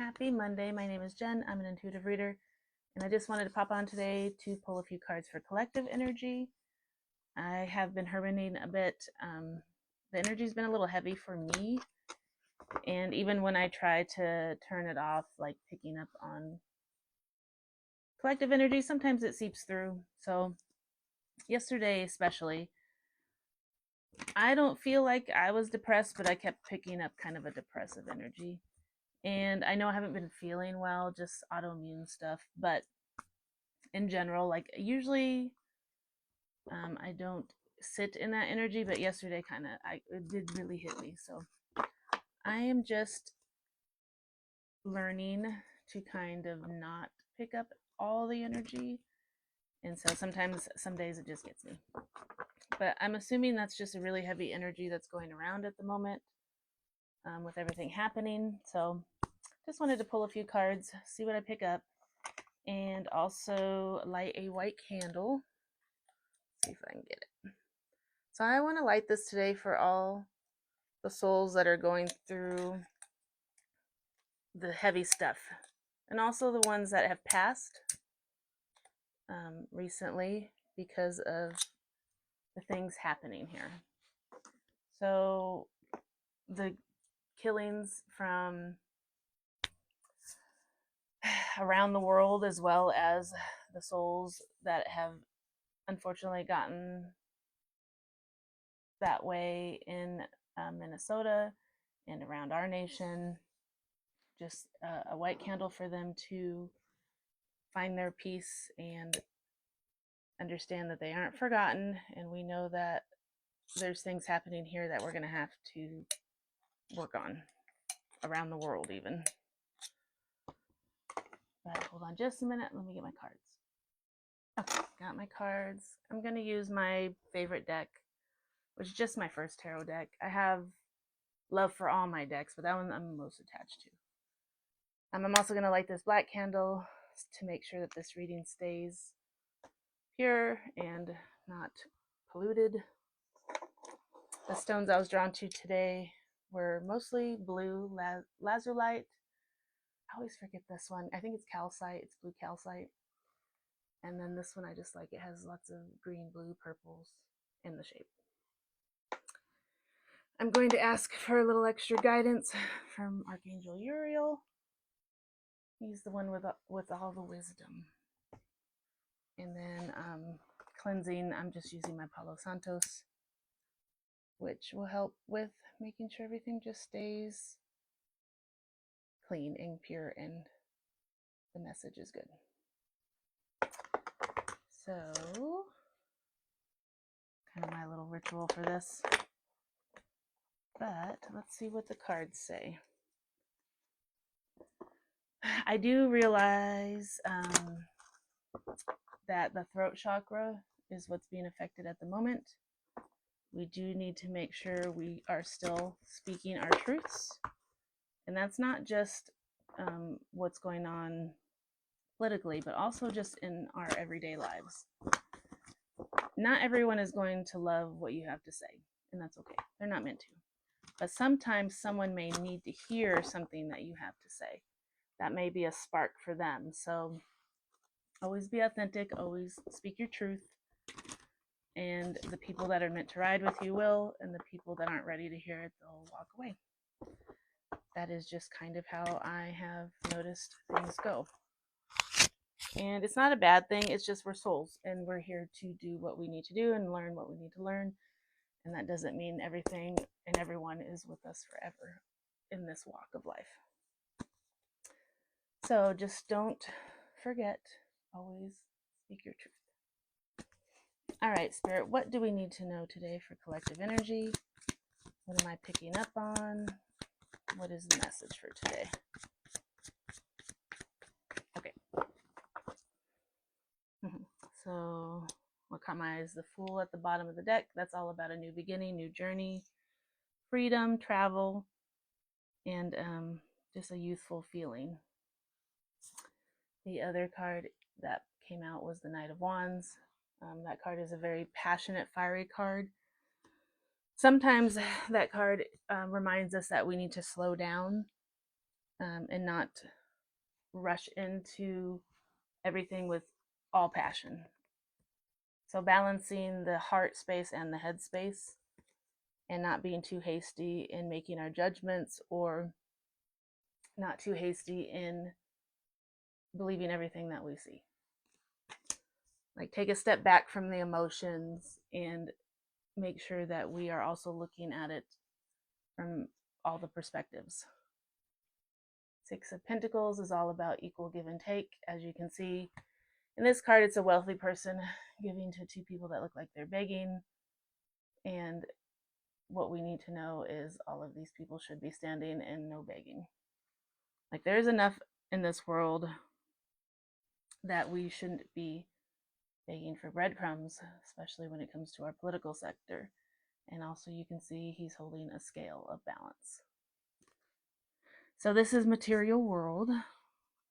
Happy Monday. My name is Jen. I'm an intuitive reader, and I just wanted to pop on today to pull a few cards for collective energy. I have been hermiting a bit. The energy's been a little heavy for me, and even when I try to turn it off, like picking up on collective energy, sometimes it seeps through. So, yesterday, especially, I don't feel like I was depressed, but I kept picking up kind of a depressive energy. And I know I haven't been feeling well, just autoimmune stuff, but in general, like usually I don't sit in that energy, but yesterday it did really hit me. So I am just learning to kind of not pick up all the energy. And so sometimes, some days it just gets me. But I'm assuming that's just a really heavy energy that's going around at the moment with everything happening. So just wanted to pull a few cards, see what I pick up, and also light a white candle. See if I can get it. So I want to light this today for all the souls that are going through the heavy stuff, and also the ones that have passed recently because of the things happening here. So the killings from around the world, as well as the souls that have unfortunately gotten that way in Minnesota and around our nation. Just a white candle for them to find their peace and understand that they aren't forgotten. And we know that there's things happening here that we're going to have to work on around the world, even. But hold on just a minute. Let me get my cards. Okay, got my cards. I'm going to use my favorite deck, which is just my first tarot deck. I have love for all my decks, but that one I'm most attached to. I'm also going to light this black candle to make sure that this reading stays pure and not polluted. The stones I was drawn to today were mostly blue lazulite. I always forget this one. I think it's calcite. It's blue calcite. And then this one I just like. It has lots of green, blue, purples in the shape. I'm going to ask for a little extra guidance from Archangel Uriel. He's the one with all the wisdom. And then cleansing, I'm just using my Palo Santos, which will help with making sure everything just stays clean and pure and the message is good. So, kind of my little ritual for this. But let's see what the cards say. I do realize that the throat chakra is what's being affected at the moment. We do need to make sure we are still speaking our truths. And that's not just what's going on politically, but also just in our everyday lives. Not everyone is going to love what you have to say, and that's okay. They're not meant to. But sometimes someone may need to hear something that you have to say. That may be a spark for them. So always be authentic, always speak your truth. And the people that are meant to ride with you will, and the people that aren't ready to hear it, they'll walk away. That is just kind of how I have noticed things go. And it's not a bad thing. It's just we're souls, and we're here to do what we need to do and learn what we need to learn. And that doesn't mean everything and everyone is with us forever in this walk of life. So just don't forget, always speak your truth. All right, Spirit, what do we need to know today for collective energy? What am I picking up on? What is the message for today? Okay. So what caught my eye is the Fool at the bottom of the deck. That's all about a new beginning, new journey, freedom, travel, and just a youthful feeling. The other card that came out was the Knight of Wands. That card is a very passionate, fiery card. Sometimes that card reminds us that we need to slow down and not rush into everything with all passion. So balancing the heart space and the head space, and not being too hasty in making our judgments, or not too hasty in believing everything that we see. Like, take a step back from the emotions and make sure that we are also looking at it from all the perspectives. Six of Pentacles is all about equal give and take. As you can see in this card, it's a wealthy person giving to two people that look like they're begging. And what we need to know is all of these people should be standing and no begging. Like, there's enough in this world that we shouldn't be begging for breadcrumbs, especially when it comes to our political sector. And also you can see he's holding a scale of balance. So this is material world.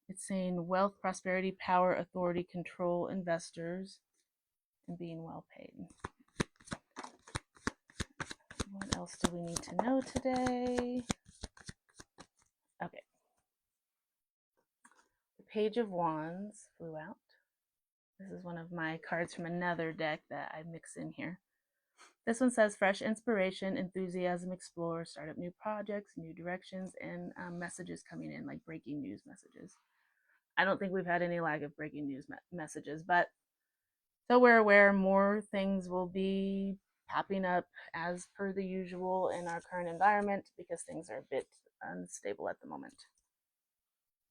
It's saying wealth, prosperity, power, authority, control, investors, and being well paid. What else do we need to know today? Okay. The Page of Wands flew out. This is one of my cards from another deck that I mix in here. This one says fresh inspiration, enthusiasm, explore, start up new projects, new directions, and messages coming in, like breaking news messages. I don't think we've had any lack of breaking news messages, but so we're aware more things will be popping up as per the usual in our current environment, because things are a bit unstable at the moment.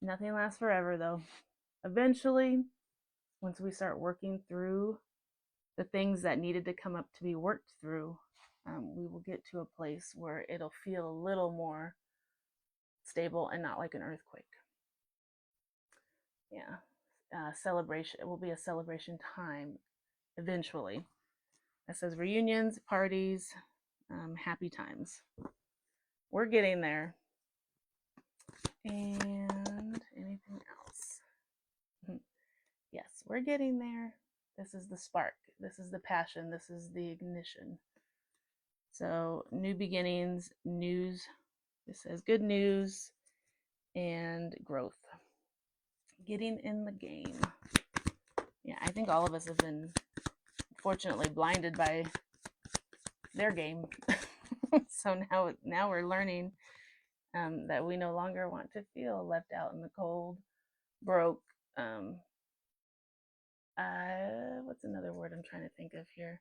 Nothing lasts forever, though. Eventually, once we start working through the things that needed to come up to be worked through, we will get to a place where it'll feel a little more stable and not like an earthquake. Yeah. Celebration. It will be a celebration time eventually. It says reunions, parties, happy times. We're getting there. And anything else? Yes, we're getting there. This is the spark. This is the passion. This is the ignition. So new beginnings, news. It says good news and growth. Getting in the game. Yeah, I think all of us have been fortunately blinded by their game. So now we're learning that we no longer want to feel left out in the cold, broke. What's another word I'm trying to think of here?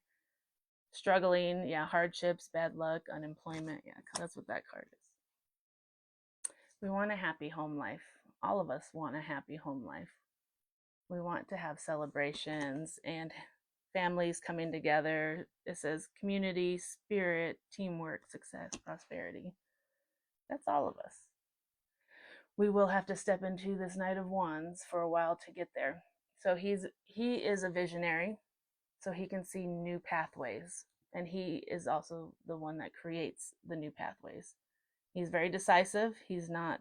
Struggling, yeah, hardships, bad luck, unemployment. Yeah, that's what that card is. We want a happy home life. All of us want a happy home life. We want to have celebrations and families coming together. It says community, spirit, teamwork, success, prosperity. That's all of us. We will have to step into this Knight of Wands for a while to get there. So he is a visionary, so he can see new pathways, and he is also the one that creates the new pathways. He's very decisive. He's not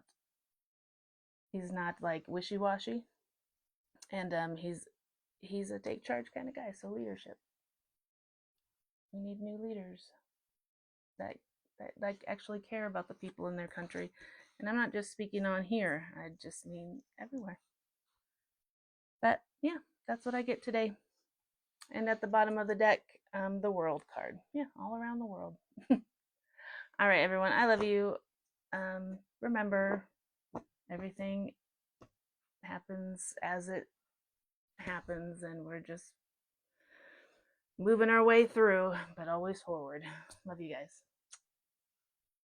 like wishy-washy, and he's a take charge kind of guy. So leadership. We need new leaders that like actually care about the people in their country. And I'm not just speaking on here. I just mean everywhere. But yeah, that's what I get today. And at the bottom of the deck, the world card. Yeah, all around the world. All right, everyone. I love you. Remember, everything happens as it happens, and we're just moving our way through, but always forward. Love you guys.